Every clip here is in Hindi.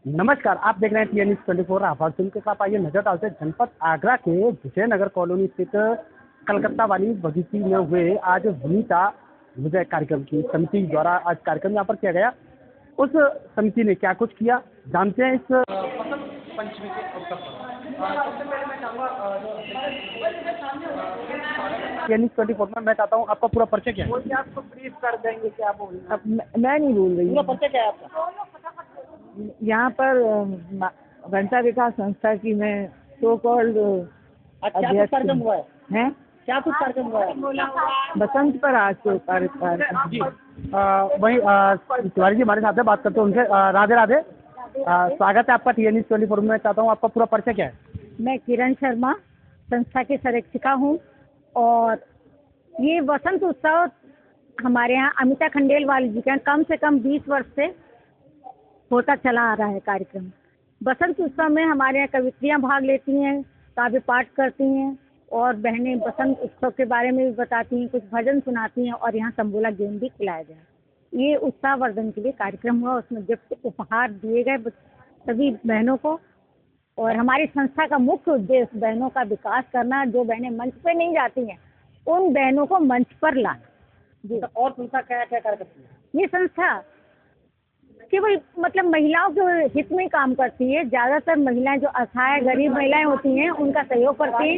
नमस्कार, आप देख रहे हैं टीएन न्यूज़ 24 आवाज़ के साथ। आइए नजर डालते हैं जनपद आगरा के विजयनगर कॉलोनी स्थित कलकत्ता वाली बगीची में हुए आज वनिता विजय कार्यक्रम की समिति द्वारा आज कार्यक्रम यहाँ पर किया गया। उस समिति ने क्या कुछ किया जानते हैं इस बसंत पंचमी के अवसर पर। सबसे पहले मैं चाहूँगा टीएन न्यूज़ 24 में मैं चाहता हूँ आपका पूरा परिचय क्या है? आपको ब्रीफ कर देंगे क्या बोलना। अब मैं नहीं बोल रही पूरा हूँ। परिचय क्या है आपका? यहाँ पर वनिता विकास संस्था की मैं सो कॉल्ड आज क्या कुछ कार्यक्रम हुआ है? है। क्या कुछ कार्यक्रम हुआ है? बसंत पर आज तो कार्यक्रम। जी वही तिवारी जी हमारे साथ है, बात करते हैं उनसे। राधे राधे, स्वागत है आपका टीएन न्यूज़ 24 में। मैं चाहता हूँ आपका पूरा परिचय क्या है? मैं किरण शर्मा संस्था की संरक्षिका हूँ और ये वसंत उत्सव हमारे यहाँ अमिता खंडेलवाल जी का कम से कम 20 वर्ष से होता चला आ रहा है कार्यक्रम। बसंत उत्सव में हमारे यहाँ कवित्रियाँ भाग लेती हैं, काव्य पाठ करती हैं और बहनें बसंत उत्सव के बारे में भी बताती हैं, कुछ भजन सुनाती हैं और यहाँ तंबोला गेम भी खिलाया गया। ये उत्साहवर्धन के लिए कार्यक्रम हुआ, उसमें गिफ्ट उपहार दिए गए सभी बहनों को। और हमारी संस्था का मुख्य उद्देश्य बहनों का विकास करना, जो बहनें मंच पे नहीं जाती हैं उन बहनों को मंच पर लाना। जी। और संस्था क्या क्या कार्य करती है? ये संस्था केवल मतलब महिलाओं के हित में काम करती है। ज़्यादातर महिलाएं जो असहाय गरीब महिलाएं होती हैं उनका सहयोग करती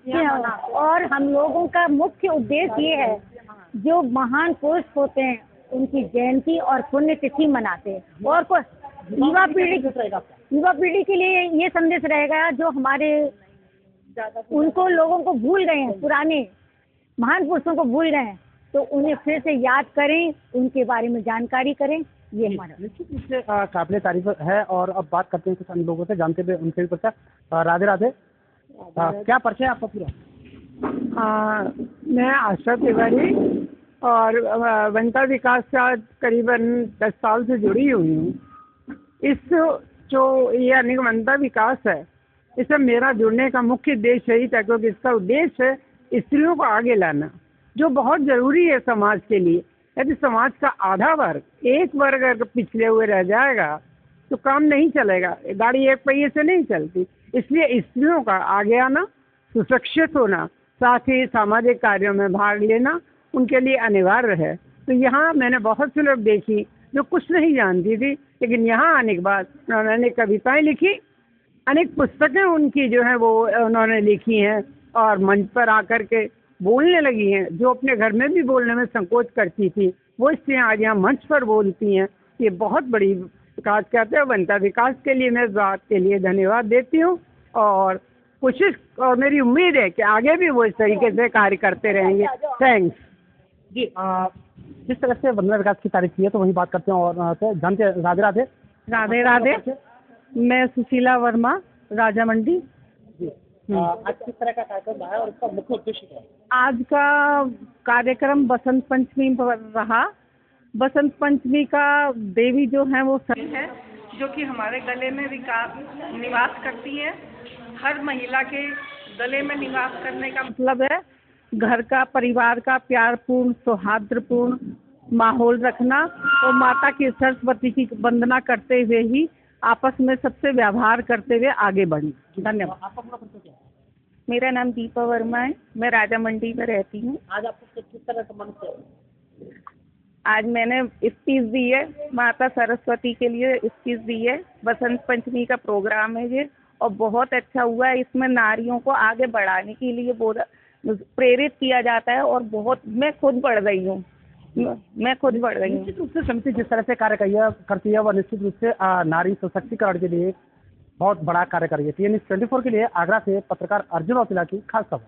हैं। और हम लोगों का मुख्य उद्देश्य ये है, जो महान पुरुष होते हैं उनकी जयंती और पुण्यतिथि मनाते हैं। और युवा पीढ़ी के लिए ये संदेश रहेगा, जो हमारे उनको लोगों को भूल गए हैं, पुराने महान पुरुषों को भूल गए हैं, तो उन्हें फिर से याद करें, उनके बारे में जानकारी करें। ये हमारा निश्चित रूप से काबिले तारीफ है। और अब बात करते हैं कुछ अन्य लोगों से, जानते हुए उनसे भी परिचय। राधे राधे, क्या परिचय है आपका पूरा? मैं आशा तिवारी और वनिता विकास का करीबन 10 साल से जुड़ी हुई हूँ। इस जो ये अनेक वनिता विकास है, इससे मेरा जुड़ने का मुख्य उद्देश्य यही था, क्योंकि इसका उद्देश्य है स्त्रियों को आगे लाना, जो बहुत ज़रूरी है समाज के लिए। यदि समाज का आधा वर्ग, एक वर्ग अगर पिछले हुए रह जाएगा तो काम नहीं चलेगा, गाड़ी एक पहिए से नहीं चलती। इसलिए स्त्रियों का आगे आना, सुरक्षित होना, साथ ही सामाजिक कार्यों में भाग लेना उनके लिए अनिवार्य है। तो यहाँ मैंने बहुत से लोग देखी जो कुछ नहीं जानती थी, लेकिन यहाँ आने के बाद उन्होंने कविताएं लिखी, अनेक पुस्तकें उनकी जो है वो उन्होंने लिखी हैं और मंच पर आकर के बोलने लगी हैं। जो अपने घर में भी बोलने में संकोच करती थी, वो स्त्रियाँ आज यहाँ मंच पर बोलती हैं। ये बहुत बड़ी विकास कहते हैं। वनिता विकास के लिए मैं इस बात के लिए धन्यवाद देती हूँ और कोशिश और मेरी उम्मीद है कि आगे भी वो इस तरीके से कार्य करते रहेंगे। थैंक्स जी। जिस तरह से वनिता विकास की तारीफ की है तो वही बात करते हैं और जानते हैं। राधे राधे। राधे राधे, मैं सुशीला वर्मा, राजा मंडी। आज किस तरह का कार्यक्रम रहा है और इसका मुख्य उद्देश्य क्या है? आज का कार्यक्रम बसंत पंचमी पर रहा। बसंत पंचमी का देवी जो है वो सती है, जो कि हमारे गले में निवास करती है। हर महिला के गले में निवास करने का मतलब है घर का, परिवार का प्यारपूर्ण सौहार्दपूर्ण माहौल रखना और माता की सरस्वती की वंदना करते हुए ही आपस में सबसे व्यवहार करते हुए आगे बढ़ें। धन्यवाद। आपका पूरा परिचय क्या है? मेरा नाम दीपा वर्मा है, मैं राजा मंडी में रहती हूँ। आज आपको किस तरह सम्मानित किया? आज मैंने स्पीच दी है, माता सरस्वती के लिए स्पीच दी है। बसंत पंचमी का प्रोग्राम है ये और बहुत अच्छा हुआ है। इसमें नारियों को आगे बढ़ाने के लिए प्रेरित किया जाता है और बहुत मैं खुद बढ़ रही हूँ। निश्चित रूप से समिति जिस तरह से कार्य करती है वह निश्चित रूप से नारी सशक्तिकरण के लिए बहुत बड़ा कार्य कर रही है। टीएन न्यूज़ 24 के लिए आगरा से पत्रकार अर्जुन औतिला की खास खबर।